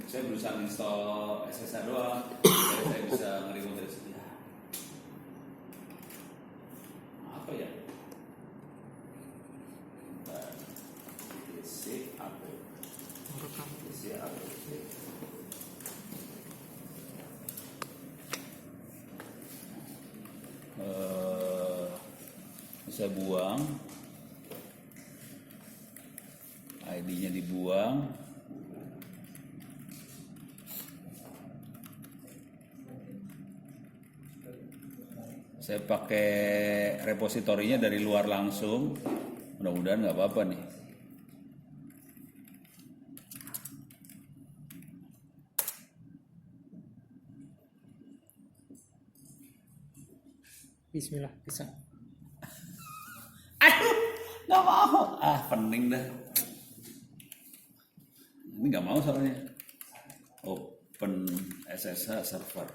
saya berusaha install SSH doang. Saya bisa nge-remote dari sini. Apa ya? DC update. DC update. Saya buang, ID-nya dibuang. Saya pakai repositorinya dari luar langsung. Mudah-mudahan nggak apa-apa nih. Bismillah, bisa. Aduh, nggak mau. Pening dah. Ini nggak mau soalnya. Open SSH server.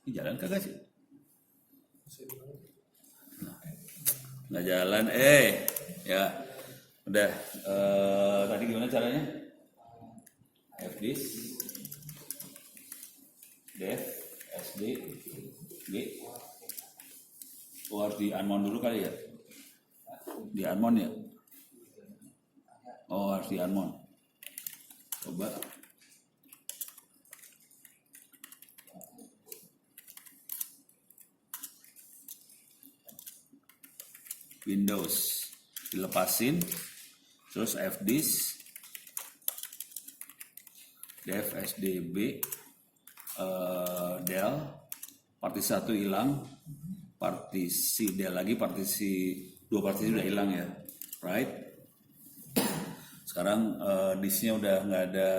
Ini jalan kagak sih? Nggak jalan. Ya, udah. Tadi gimana caranya? Fdisk, dev, sd, g. Harus di unmount dulu kali ya? Di unmount ya? Harus di unmount. Coba. Windows dilepasin, terus fdisk, dev sdb, del, partisi 1 hilang, partisi del lagi, dua partisi udah hilang ya, right? Sekarang disknya udah nggak ada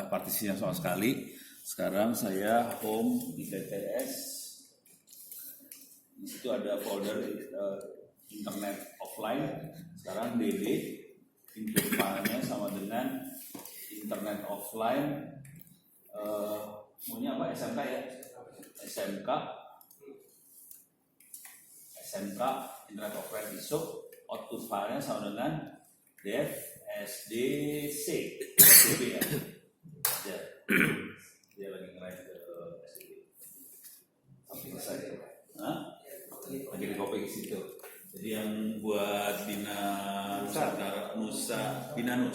partisinya sama sekali. Sekarang saya home di TTS, di situ ada folder internet offline. Sekarang dd input filenya sama dengan internet offline. Maunya apa? SMK ya? SMK internet offline besok. Output filenya sama dengan dev sdc sdb ya. Dia lagi nge-write ke sdb. Oke, selesai. Lagi di copy ke situ. Jadi yang buat Bina Nusantara, Bintang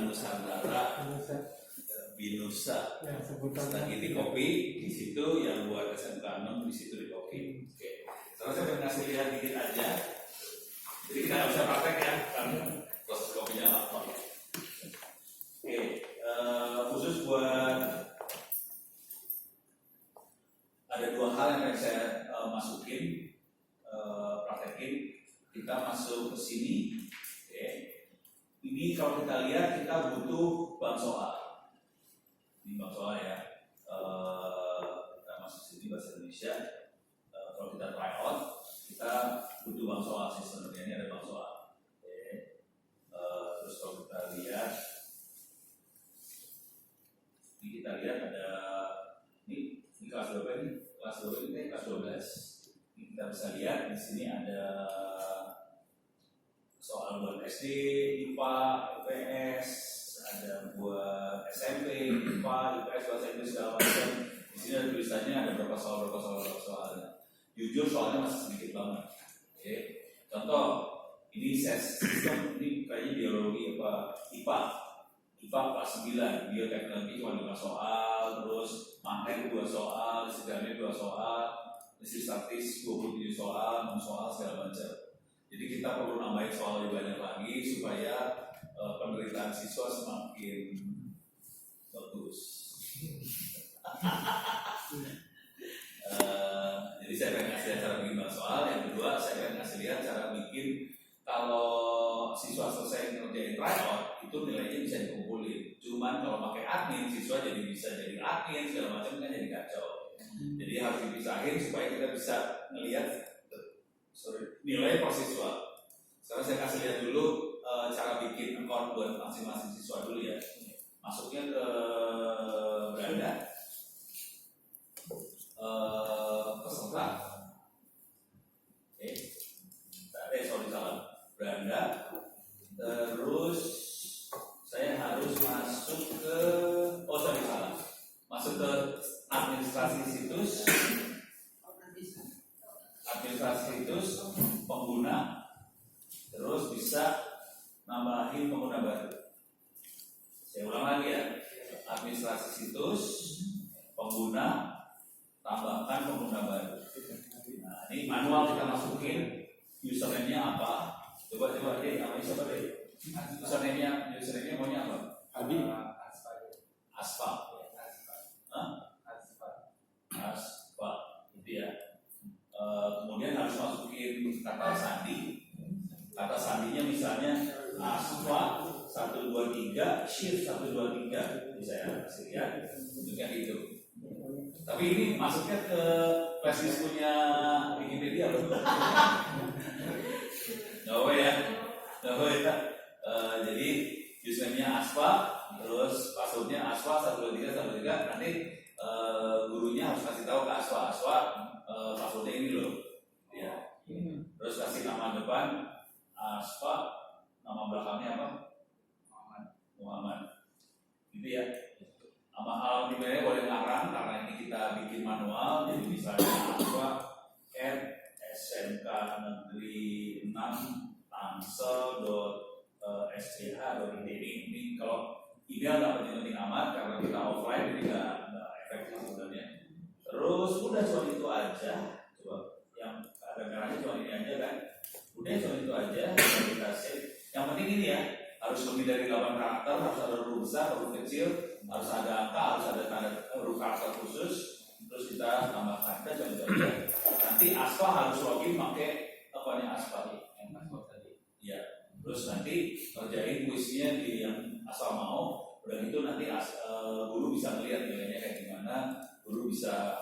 Nusantara, Binusa, lagi di copy di situ. Yang buat SMK 6 di situ di copy. Oke. Terus saya kasih lihat dikit aja. Jadi kita nggak bisa praktek ya, karena proses copy-nya lama. Oke, khusus buat ada dua hal yang akan saya masukin, praktekin. Kita masuk ke sini. Oke. Ini kalau kita lihat kita butuh bank soal. Ini bank soal ya. Kita masuk sini bahasa Indonesia. Kalau kita try out, kita butuh bank soal sih sebenarnya. Ini ada bank soal. Oke. Terus kalau kita lihat, ini kita lihat ada ini kelas berapa ini? Kelas 12 ini kelas 12. Ini kita bisa lihat di sini ada soal buat SD, IPA, IPS, ada buat SMP, IPA, IPS, bahasa Inggris segala macam. Di sini ada tulisannya ada berapa soalnya. Jujur soalnya masih sedikit banget. Oke. Contoh, ini sistem, ini kayaknya biologi apa IPA kelas 9, bioteknologi cuma 5 soal, terus Mantek 2 soal, sejarahnya 2 soal, mesin statis 27 soal, 6 soal segala macam. Jadi kita perlu nambahin soal lebih banyak lagi supaya penderitaan siswa semakin bagus. Jadi saya akan kasih lihat cara bikin soal. Yang kedua, saya akan kasih lihat cara bikin kalau siswa selesai ngerjain tryout itu nilainya bisa dikumpulin. Cuman kalau pakai admin, siswa jadi bisa jadi admin segala macam kan jadi kacau. Jadi harus dipisahin supaya kita bisa melihat nilai per siswa. Sekarang saya kasih lihat dulu cara bikin account buat masing-masing siswa dulu ya. Masuknya ke beranda, peserta. Oke. administrasi situs, pengguna, terus bisa nambahin pengguna baru. Saya ulang lagi ya, administrasi situs, pengguna, tambahkan pengguna baru. Nah, ini manual kita masukin username-nya apa? Coba deh, namanya siapa deh? Username-nya maunya apa? Adi. Aspa. Aspa. Gitu ya. Kemudian harus masukin kata sandi. Kata sandinya misalnya Aspa 123 shift 123 bisa ya, kasih ya. Bentuknya gitu. Tapi ini masuknya ke flashdisk punya Wikipedia loh. Nggak boleh ya. Jadi username-nya Aspa, terus password-nya Aspa 123 nanti gurunya harus kasih tahu ke Aspa password-nya ini loh. Ya. Terus kasih nama depan Aspa, nama belakangnya apa? Muhammad. Gitu ya. Nama alamat emailnya boleh ngarang karena ini kita bikin manual, jadi misalnya Aspa @smk negeri 6 tangsel.sch.id. Ini kalau ideal nggak penting-penting amat karena kita offline jadi nggak efektif sebenarnya. Terus udah cuma itu aja. Coba yang ada merahnya cuma ini aja kan. Udah cuma itu aja. Kita save. Yang penting ini ya, harus lebih dari 8 karakter, harus ada huruf besar, huruf kecil, harus ada angka, harus ada tanda huruf karakter khusus. Terus kita tambahkan dan itu aja. Nanti Aspa harus login pakai akunnya Aspa yang password tadi. Ya. Terus nanti kerjain kuisnya di yang asal mau. Udah itu nanti guru bisa melihat nilainya kayak gimana. Guru bisa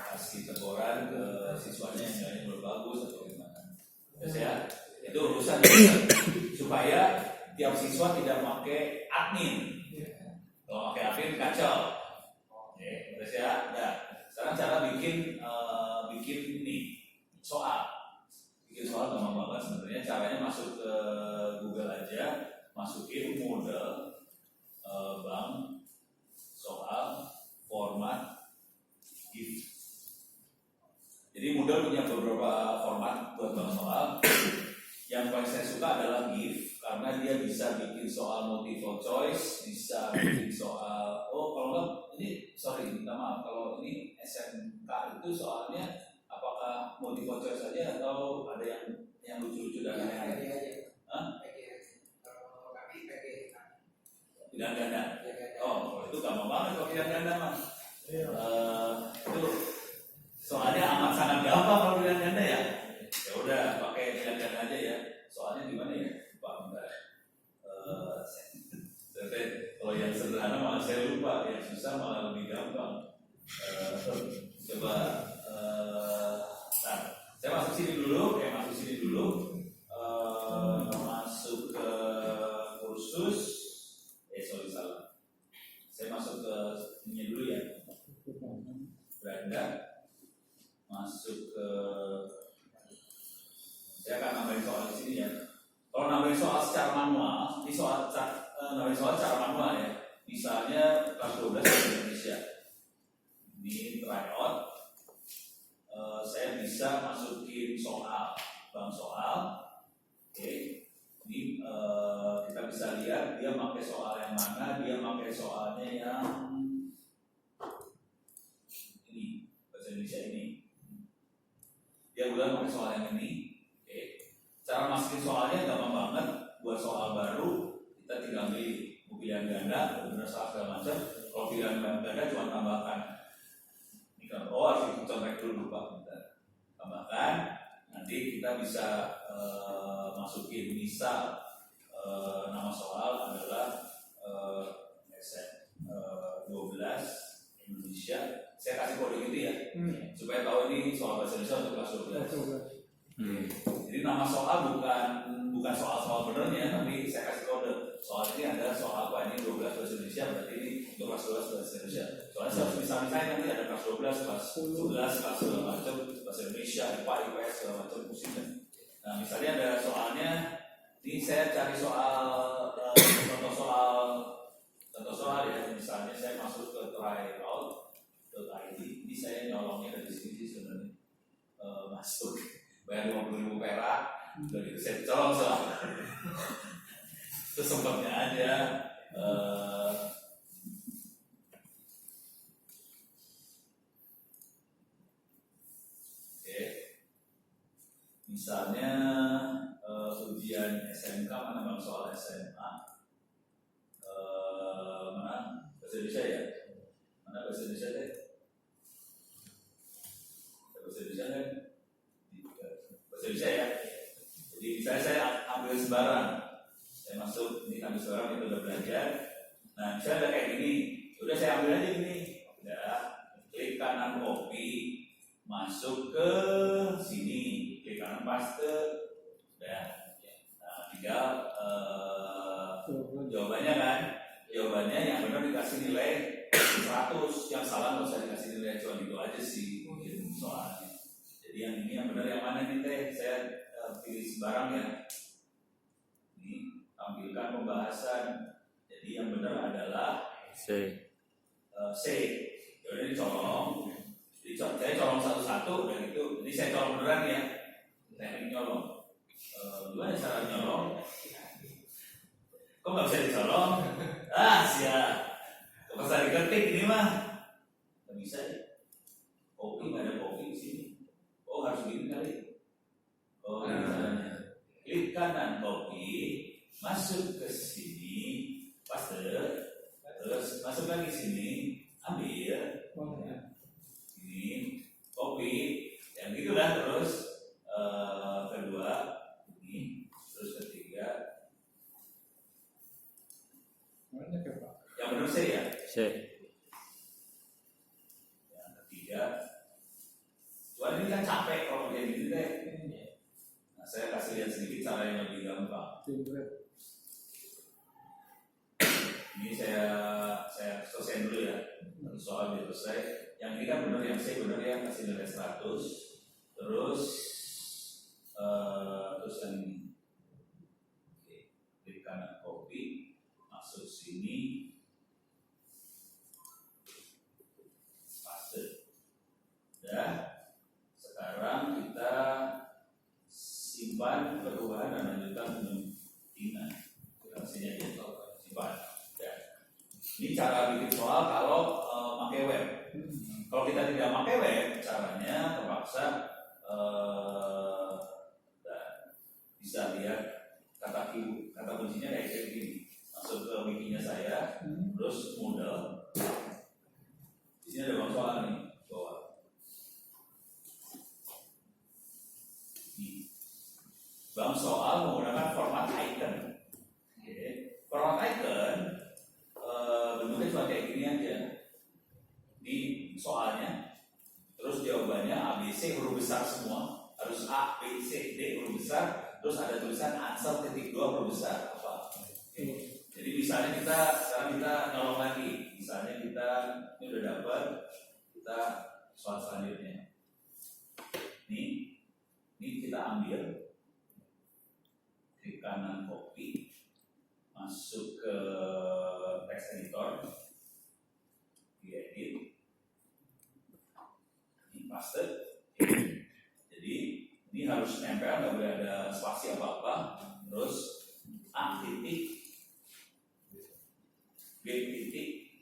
kasih teguran ke siswanya yang nilainya belum bagus atau gimana. Terus ya, itu urusan supaya tiap siswa tidak pakai admin. Kalau pakai admin kacau. Oke, terus ya. Nah, sekarang cara bikin ini soal. Bikin soal gampang banget sebenarnya. Caranya masuk ke Google aja, masukin model bank soal format if. Jadi model punya beberapa format buat bank soal. Yang paling saya suka adalah GIF karena dia bisa bikin soal multiple choice, bisa bikin soal kalau enggak minta maaf kalau ini SMK itu soalnya apakah multiple choice saja atau ada yang lucu-lucu dan lain-lain? Pilihan ganda. Oh, itu gampang banget kalau pilihan ganda mas. Itu soalnya amat sangat gampang kalau pilihan ganda ya. Ya udah pakai pilihan ganda aja ya. Soalnya gimana ya? Lupa bentar. Kalau yang sederhana malah saya lupa, yang susah malah lebih gampang. Coba, saya masuk sini dulu, masuk ke kursus. Salah. Saya masuk ke ini dulu ya. Beranda, masuk ke. Saya akan nambahin soal di sini ya. Kalau nambahin soal secara manual, ini nambahin soal secara manual ya. Misalnya kelas 12 di Indonesia. Ini tryout. Saya bisa masukin soal, bank soal. Oke. Ini kita bisa lihat dia pakai soal yang mana. Dia pakai soalnya yang ini, bahasa Indonesia ini. Dia udah pakai soal yang ini. Cara masukin soalnya gampang banget. Buat soal baru kita tinggal beli pilihan ganda, benar salah segala macam. Kalau pilihan ganda cuma tambahkan. Ini kan harus dicontrek dulu lupa. Tambahkan. Nanti kita bisa masukin misal nama soal adalah SM12 Indonesia. Saya kasih kode gitu ya, supaya tahu ini soal bahasa Indonesia untuk kelas 12. Jadi nama soal bukan soal benernya, tapi saya kasih kode. Soal ini ada soal apa ini 12 bahasa Indonesia, berarti ini untuk kelas 12 bahasa Indonesia. Soalnya saya harus misalnya nanti ada kelas 12, kelas 11, kelas segala macam bahasa Indonesia, IPA, IPS segala macam pusing. Nah misalnya ada soalnya, ini saya cari contoh soal ya. Misalnya saya masuk ke tryout.id, ini saya nyolongnya dari sini sebenarnya masuk. bayar 50.000 perak, dan itu saya colong soal. Terus sempatnya aja. Misalnya ujian SMK mana bang soal SMA, mana bahasa Indonesia ya, mana bahasa Indonesia deh, bahasa Indonesia kan, bahasa Indonesia ya. Jadi misalnya saya ambil sembarang, saya masuk ini ambil sembarang itu udah belajar. Nah misalnya ada kayak gini, udah saya ambil aja gini, udah klik kanan copy, masuk ke sini, klik kanan paste, udah. Nah, tinggal jawabannya kan, jawabannya yang benar dikasih nilai 100, yang salah nggak usah dikasih nilai, cuma itu aja sih mungkin soalnya. Jadi yang ini yang benar yang mana nih teh? Saya pilih sembarang ya. Ini tampilkan pembahasan. Jadi yang benar adalah C. Jadi dicolong. Saya colong satu-satu dan itu. Jadi saya colong beneran ya. Teknik nyolong. Gimana cara nyolong? Kok nggak bisa dicolong? Siap. Kok bisa diketik ini mah? Nggak bisa ya. Kopi nggak ada kopi di sini. Oh harus gini kali. Oh ini caranya. Klik kanan kopi, masuk ke sini, paste, terus masuk lagi sini, ambil. Ini kopi, yang gitulah terus. Kedua ini, terus ketiga. Yang benar C ya? C. Yang ketiga. Wah ini kan capek kalau kayak gini deh. Nah saya kasih lihat sedikit cara yang lebih gampang. Ini saya selesai dulu ya. Soal itu selesai. Yang ini kan benar, yang C benar ya, kasih nilai 100. Terus yang ini. Oke, klik kanan copy, masuk sini, paste. Udah. Sekarang kita simpan perubahan dan lanjutkan penyuntikan. Kita sini aja simpan. Udah. Ini cara bikin soal kalau pakai web. Kalau kita tidak pakai web, caranya terpaksa bisa lihat kata kuncinya kayak gini. Masuk ke wikinya saya, terus model. Di sini ada bang soal nih, bawah. Bang soal menggunakan format icon. Format icon bentuknya cuma kayak gini aja. Di soalnya, terus jawabannya ABC huruf besar semua, harus A, B, C, D huruf besar. Terus ada tulisan answer titik 2 huruf besar apa? Jadi misalnya sekarang kita nyolong lagi. Misalnya kita ini udah dapat, kita soal selanjutnya. Ini kita ambil, klik kanan copy, masuk ke text editor, diedit, ini paste. Jadi ini harus nempel, nggak boleh ada spasi apa-apa. Terus A titik, B titik,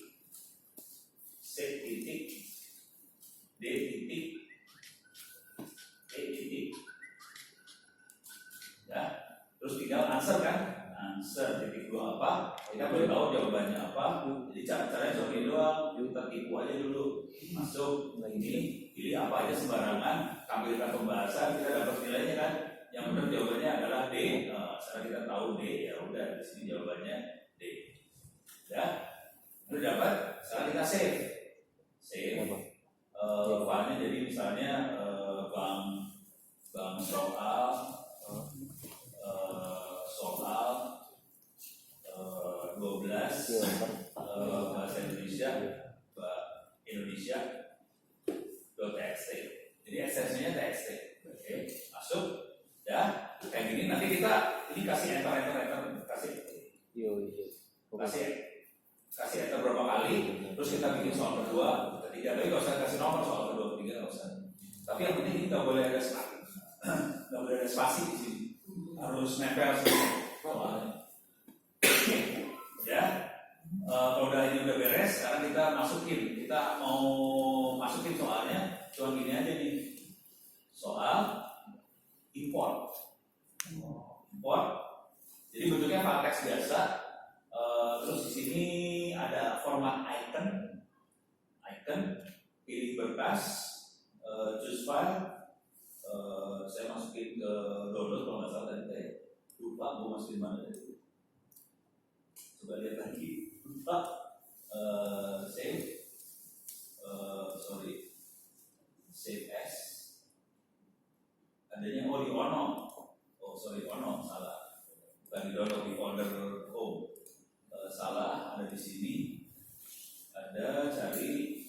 C titik, D titik, E titik. Ya, terus tinggal answer kan? Answer titik 2 apa? Kita boleh tahu jawabannya apa. Jadi caranya seperti doang, kita tipu aja dulu. Masuk ini, pilih apa aja sembarangan, tampilkan pembahasan, kita dapat nilainya kan. Yang benar jawabannya adalah D. Sekarang kita tahu D, ya udah di sini jawabannya D. Ya, udah dapat. Sekarang kita save. Filenya jadi misalnya bang soal 12 bahasa Indonesia Indonesia.txt. Jadi ekstensinya txt. Oke, masuk. Ya, kayak gini nanti kita ini kasih enter kasih enter berapa kali, terus kita bikin soal kedua, ketiga. Tapi nggak usah kasih nomor soal kedua, ketiga nggak usah. Tapi yang penting ini nggak boleh ada nggak boleh ada spasi di sini, harus nempel semua soalnya. Ya, kalau ini udah beres, sekarang kita mau masukin soalnya, cuma gini aja nih, soal import. Jadi bentuknya file text biasa. Terus di sini ada format icon, pilih berkas, choose file. Saya masukin ke download kalau nggak salah tadi saya lupa mau masukin mana tadi. Coba lihat lagi. Lupa. Save. Save as. Adanya di Ono. Ono salah. Bukan di download di folder home. Salah, ada di sini. Ada cari.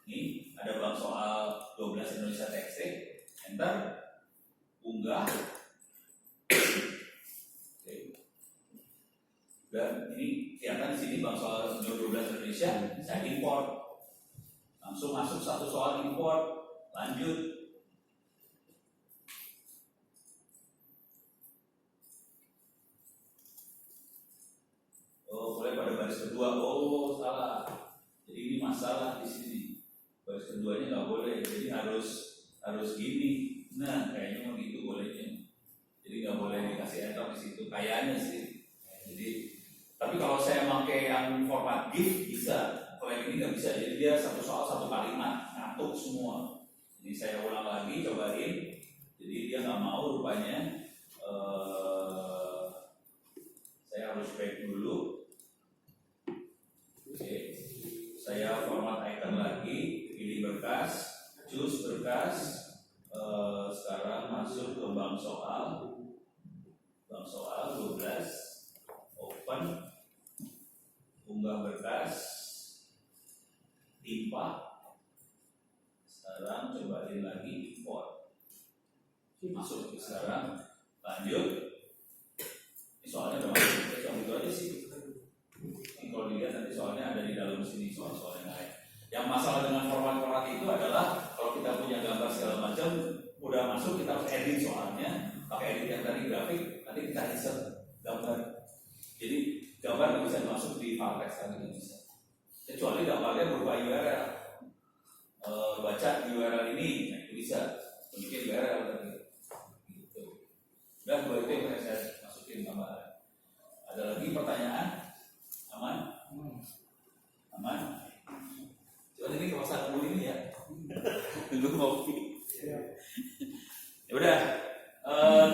Ini ada bang soal 12 Indonesia TXT, enter, unggah. Oke. Dan ini kelihatan di sini bang soal 12 Indonesia, saya import. Langsung masuk satu soal import, lanjut. Boleh pada baris kedua, salah. Jadi ini masalah di sini. Baris keduanya nggak boleh, jadi harus gini. Nah, kayaknya mau gitu bolehnya. Jadi nggak boleh dikasih enter di situ. Kayaknya sih. Jadi, tapi kalau saya pakai yang format GIF bisa. Kalau yang ini nggak bisa. Jadi dia satu soal satu kalimat, ngatuk semua. Jadi saya ulang lagi, cobain. Jadi dia nggak mau rupanya. Saya harus back dulu. Oke. Saya format icon lagi. Pilih berkas, choose berkas. Sekarang masuk ke bank soal 12, open, unggah berkas, timpa. Sekarang cobain lagi import, masuk ke sekarang, lanjut. Ini soalnya udah masuk, soal itu aja sih. Ini kalau dilihat nanti soalnya ada di dalam sini soal-soal yang lain. Yang masalah dengan format itu adalah kalau kita punya gambar segala macam udah masuk, kita harus edit soalnya pakai edit yang tadi grafik, nanti kita insert gambar. Jadi gambar nggak bisa masuk di file text tadi, nggak bisa. Kecuali gambarnya berupa URL. Baca URL ini, nah itu bisa bikin URL tadi. Gitu. Dan itu yang saya masukin gambar. Ada lagi pertanyaan? Aman? Aman? Coba ini kawasan dulu ini ya. Dulu ngopi. Ya udah.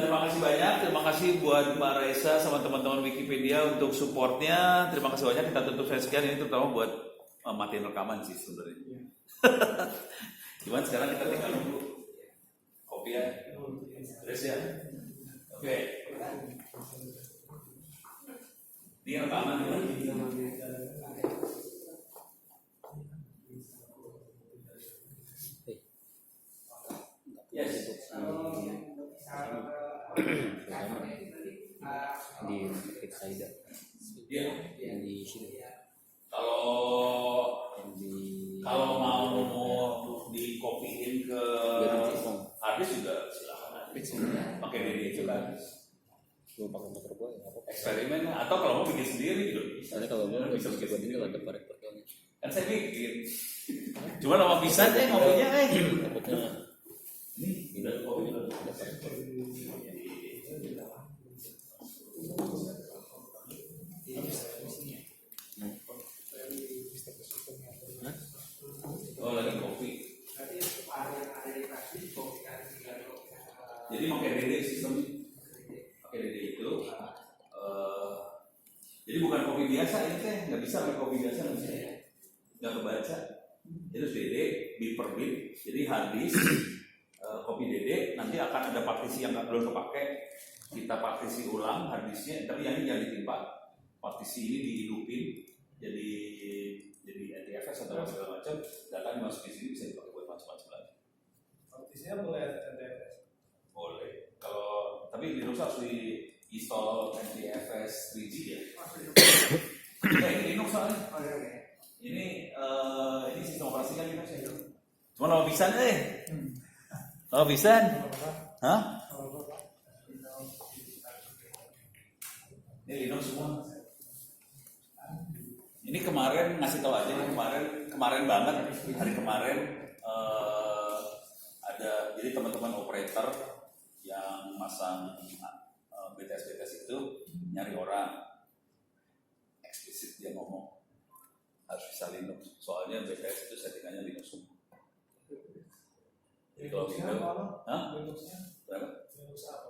Terima kasih banyak. Terima kasih buat Mbak Raisa sama teman-teman Wikipedia untuk supportnya. Terima kasih banyak. Kita tutup sekian ini terutama buat matiin rekaman sih sebenarnya. Cuman sekarang kita tinggal nunggu kopi ya. Terus ya. Oke. Ini rekaman dulu. Yes. Di Saida. Iya. Yang di sini. Kalau mau dikopiin ke habis juga silakan. Pakai DD itu kan. Gue pakai motor gue ya. Eksperimen atau kalau mau bikin sendiri gitu. Soalnya kalau gue bisa bikin sendiri. ada parek pertolongan. Kan saya bikin. Cuma nama bisa deh ngopinya Takutnya ini udah kopi udah. Oh lagi kopi. Jadi pakai DD sistem, pakai DD itu. Jadi bukan kopi biasa ini teh, nggak bisa pakai kopi biasa nggak bisa, nggak kebaca. Itu DD bit per bit. Jadi hard disk kopi DD nanti akan ada partisi yang belum kepake, kita partisi ulang hard disknya, tapi yang ini jangan ditimpa. Partisi ini dihidupin jadi NTFS atau segala macam, data dimasukin sini bisa dipakai buat macam-macam lagi. Partisinya boleh NTFS? Boleh. Kalau tapi di Linux harus di install NTFS 3G ya. Ini Linux soalnya. Oke. Ini sistem operasi kan Linux ya. Cuma mau pisan Mau pisan? Hah? Ini Linux semua. Ini kemarin ngasih tahu aja nih, kemarin banget, hari kemarin ada jadi teman-teman operator yang masang BTS itu nyari orang eksplisit, dia ngomong harus bisa Linux, soalnya BTS itu settingannya Linux semua. Jadi kalau gitu, Linuxnya berapa? Linux apa?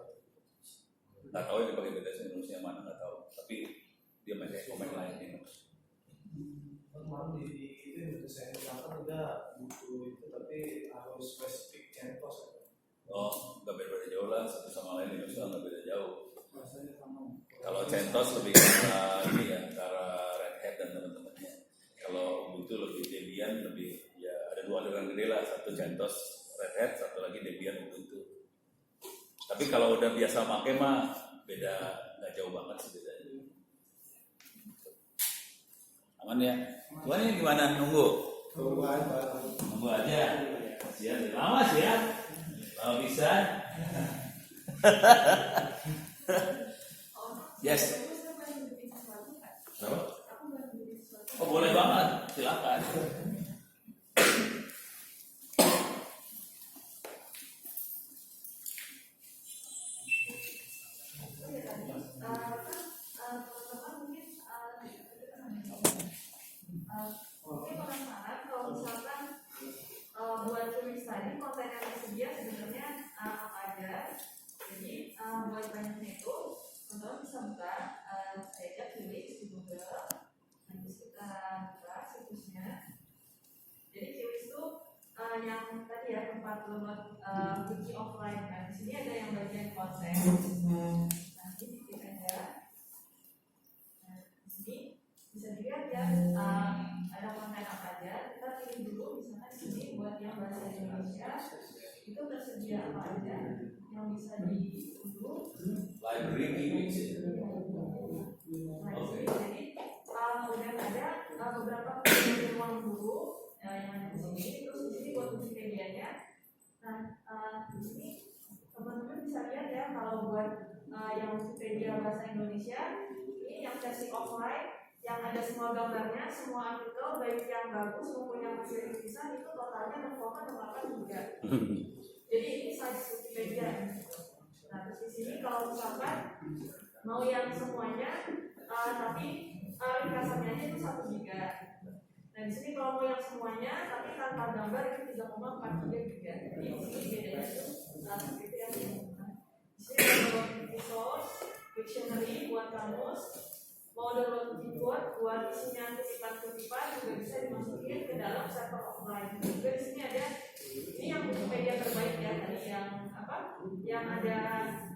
Nggak tahu yang pakai BTS Linuxnya mana, nggak tahu. Tapi dia pakai komen lain Linux. Kemarin di itu saya katakan udah butuh itu, tapi harus spesifik CentOS. Oh, nggak beda jauh lah, satu sama lain Linux nggak beda jauh. Rasanya sama. Kalau CentOS lebih ke ini ya, ke Red Hat dan teman-temannya. Kalau Ubuntu lebih Debian, lebih ya ada dua aliran gede lah, satu CentOS Red Hat, satu lagi Debian Ubuntu. Tapi kalau udah biasa pakai mah beda, nggak jauh banget sih bedanya. Aman ya? Tuan ini gimana? Nunggu aja. Kasihan, lama sih ya. Kalau bisa. Yes. Berapa? Oh boleh banget, silakan. Mungkin penasaran kalau misalkan buat tulis tadi konten yang tersedia sebenarnya apa aja. Jadi buat banyaknya itu teman-teman bisa buka saya tulis di Google, nanti kita buka situsnya. Jadi tulis itu yang tadi ya tempat download wiki offline kan. Di sini ada yang bagian konten. Nanti diklik aja. Nah, di sini bisa dilihat ya ada konten apa aja. Kita pilih dulu misalnya di sini buat yang bahasa Indonesia itu tersedia apa aja yang bisa diunduh. Library Remix. Nah, jadi kemudian ada beberapa penelitian ruang guru yang ada di sini. Terus di sini buat Wikipedia-nya. Nah, di sini teman-teman bisa lihat ya kalau buat yang Wikipedia bahasa Indonesia ini yang versi offline yang ada semua gambarnya, semua artikel baik yang bagus maupun yang masih dipisah itu totalnya 6,8 juga. Jadi ini size Wikipedia. Nah terus di sini kalau misalkan mau yang semuanya, tapi ringkasannya aja itu 1 giga. Nah di sini kalau mau yang semuanya, tapi tanpa gambar itu 3,43 giga. Jadi di sini bedanya itu seperti yang di sini ada buat resource, dictionary buat kamus. Mau download keyboard buat isinya kutipan-kutipan juga bisa dimasukin ke dalam server offline. Juga di sini ada ini yang Wikipedia terbaik ya tadi yang apa? Yang ada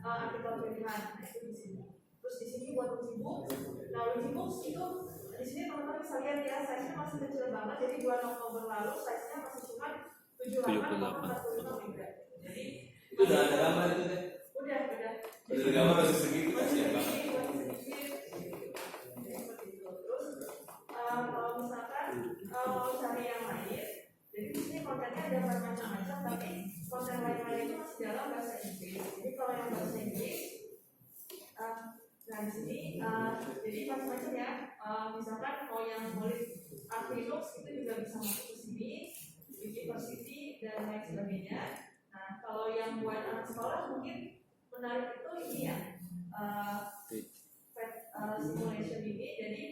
artikel pilihan. Nah itu di sini. Terus di sini buat Wikibook. Nah Wikibook itu di sini teman-teman bisa lihat ya size-nya masih kecil banget. Jadi 2 Oktober lalu size-nya masih cuma 78,45 MB. Jadi itu udah ada gambar itu deh. Udah. Udah gambar masih segitu kasihan banget. Kalau misalkan mau cari yang lain, jadi di sini kontennya ada macam-macam, tapi konten lain-lain itu masih dalam bahasa Inggris. Jadi kalau yang bahasa Inggris, nah di sini jadi macam-macam ya. Misalkan mau yang murid Linux itu juga bisa masuk ke sini, University dan lain sebagainya. Nah kalau yang buat anak sekolah mungkin menarik itu ini ya, simulation ini. Jadi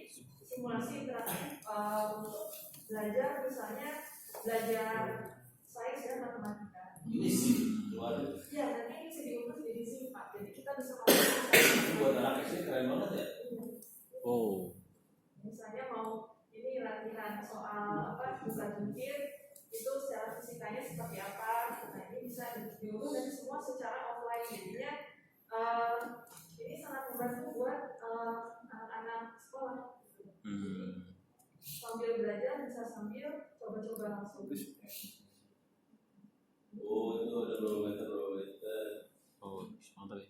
simulasi interaktif untuk belajar misalnya belajar sains dan matematika. Ini sih luar. Ya, dan ini bisa diunduh jadi singkat. Jadi kita bisa melakukan Buat anak SD keren banget ya. Oh. Misalnya mau ini latihan soal apa buka jungkir itu secara fisikanya seperti apa. Nah ini bisa diunduh dan semua secara offline. Jadinya ini sangat membantu buat anak-anak sekolah. Sambil belajar bisa sambil coba-coba langsung. Oh itu ada barometer. Oh, mantap ya.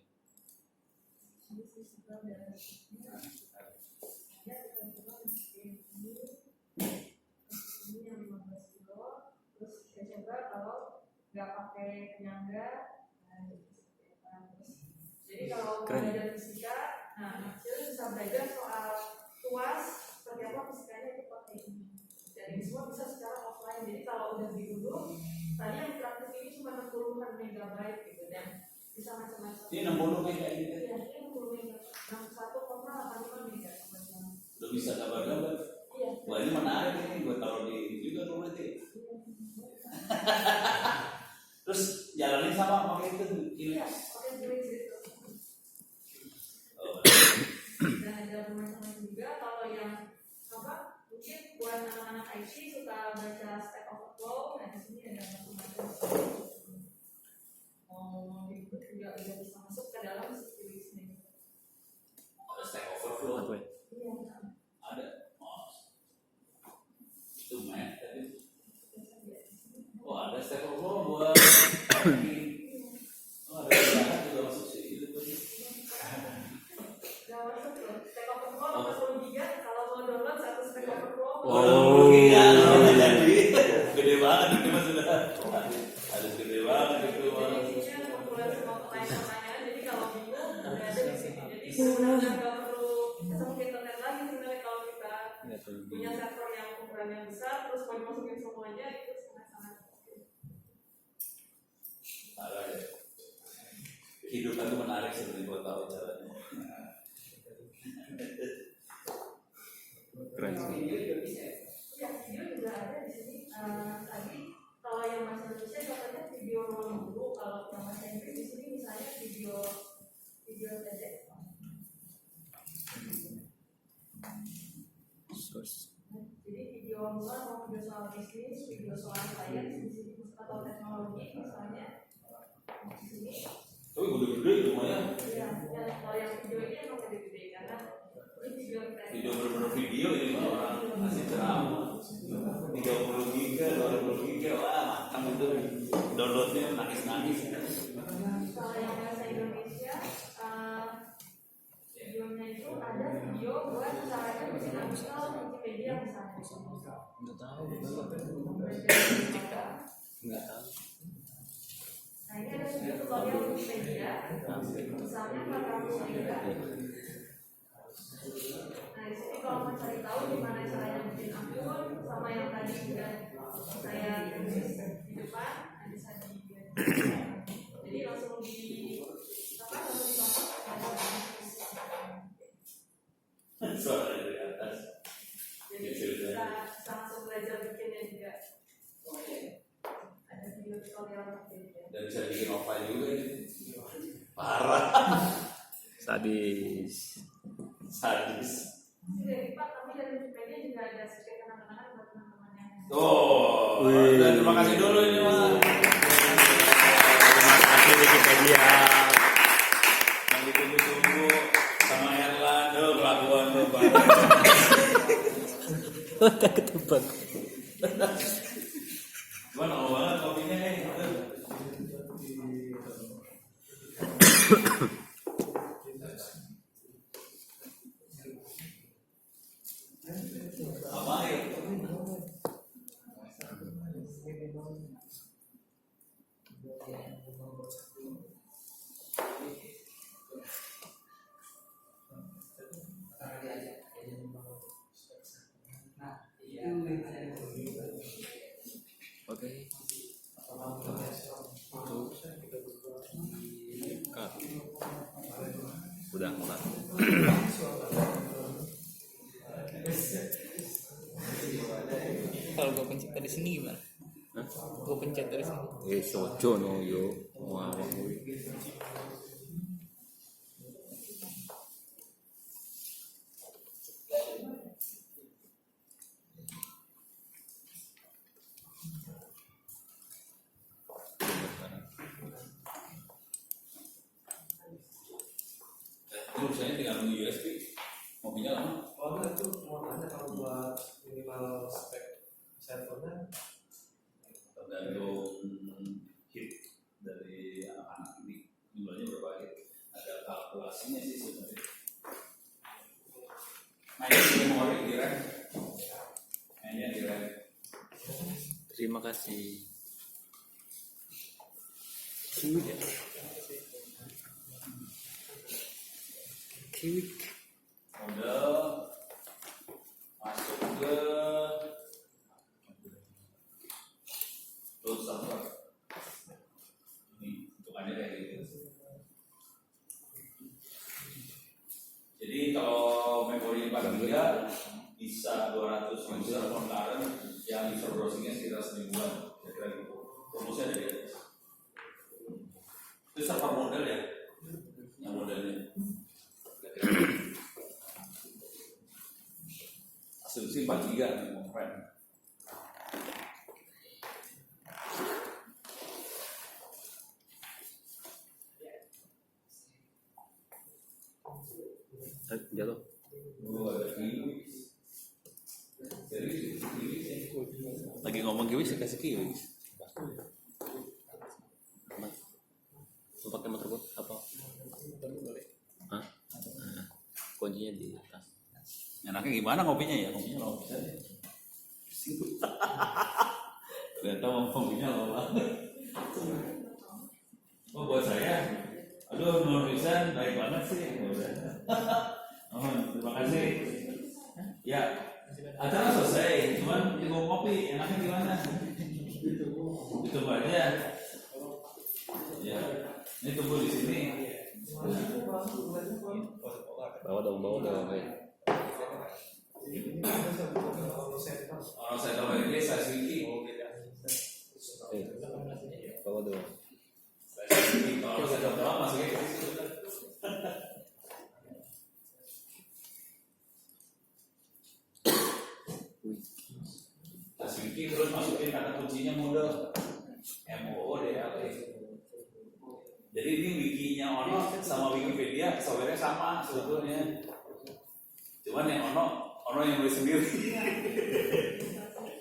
Ini sih sebenarnya ya kita coba ini yang 15 kilo. Terus saya coba nggak pakai penyangga. Nah, jadi kalau Keren. belajar fisika, nah kita bisa belajar soal tuas seperti apa fisikanya itu pakai ini. Dan ini semua bisa secara offline. Jadi kalau udah diunduh, tadi yang praktis ini cuma 60-an megabyte gitu dan bisa macam-macam. Ini 60 mega ini kan? Iya, ini 60 mega, 61,85 mega. Udah bisa gambar-gambar. Iya. Wah ini menarik ini, gue taruh di juga tuh berarti. Terus jalanin sama pakai itu Iya, pakai duit gitu. Oh. Dan ada macam-macam juga kalau yang apa? Mungkin buat anak-anak IT suka baca Stack Overflow, nah di sini ada macam-macam. Mau itu juga udah bisa masuk ke dalam series ini. Ada Stack Overflow. Apa ya? Iya. Ada. Oh. Itu main tadi. Oh ada Stack Overflow buat oh ada jahat juga masuk sih itu tuh. Gak masuk tuh. Stack Overflow 40 giga, kalau mau download satu Stack Overflow. Oh. Iya, jadi gede banget itu maksudnya. Harus gede banget itu. Jadi isinya kumpulan semua pertanyaan-pertanyaan. Jadi kalau bingung udah ada di sini. Jadi sebenarnya nggak perlu ketemu internet lagi sebenarnya kalau kita Nggak perlu punya server yang ukurannya besar terus mau dimasukin semuanya itu sangat-sangat oke. Parah ya. Kehidupan itu menarik sebenarnya buat tahu caranya. keren sih. Ya, video juga ada di sini. Tadi kalau yang bahasa Indonesia katanya video rolling dulu, kalau yang bahasa Inggris di sini misalnya video pendek. Jadi video luar mau video soal bisnis, video soal science di sini atau teknologi misalnya di sini. Tapi gede-gede lumayan. Ya, kalau yang video ini emang gede-gede karena ini video pendek. Video bener-bener video ini mah orang masih ceramah. 30 giga, 20 giga, wah matang itu. Downloadnya nangis-nangis. Kalau yang bahasa Indonesia, videonya itu ada video buat caranya bikin artikel Wikipedia misalnya. Nggak tahu. Nggak Nggak tahu. Nah ini ada video tutorial Wikipedia, misalnya 400 mega. Nah di sini kalau mau cari tahu gimana caranya bikin akun, sama yang tadi juga saya tulis di depan, nah bisa dilihat. Jadi langsung di apa? Langsung dipasang. Suara dari atas. Jadi kita langsung belajar bikinnya juga. Ada video tutorial Wikipedia. Dan bisa bikin offline juga ini. Parah. Sadis. Sadis. Ini dari Pak, tapi dari Wikipedia juga ada sedikit kenang-kenangan buat teman-temannya. Oh, Wih. dan terima kasih dulu ini mas. Terima kasih Wikipedia. Yang ditunggu-tunggu sama Erlan, pelabuhan Bapak. Tak ketebak. Gimana mau banget kopinya nih? Apa ya? Oke. Cut. Udah kelar. Kalau gue pencet dari sini gimana? Hah? Gue pencet dari sini. Sojo no yo. Mau awak kuwi. Terus saya tinggal nunggu USB. Mobilnya lama. Kalau itu mau tanya kalau buat minimal spek servernya Tergantung hit dari anak-anak ini. Jumlahnya berapa hit? Ada kalkulasinya sih sebenarnya. Mainnya di memori di RAM. Mainnya di RAM. Terima kasih. Kiwik. Kiwik. Mode masuk ke load server. Ini hitungannya kayak gitu. Jadi kalau memori 4 GB bisa 200 user concurrent yang user browsingnya sekitar semingguan, kira-kira gitu. Rumusnya ada di atas. Itu server model ya, yang modelnya. Asumsi 4 GB memang keren. Jatuh. Lagi ngomong kiwik saya kasih kiwik. Lu pakai motherboard apa? Hah? Kuncinya di tas. Enaknya gimana ngopinya ya? Ngopinya lama bisa deh. Ternyata ngopinya lama banget. Oh buat saya, aduh nulisan baik banget sih. Oh, terima kasih. Ya, acara selesai. Cuman cukup ngopi, enaknya gimana? Ditunggu aja. Ya, ini tunggu di sini. Bawa dong. Orang saya tahu ini saya sedikit. Bawa dong. Kalau saya tahu berapa masuknya ke situ. Sedikit terus masukin kata kuncinya mode MOODLE. Jadi ini wikinya Ono sama Wikipedia software-nya sama sebetulnya. Cuman yang Ono yang nulis sendiri.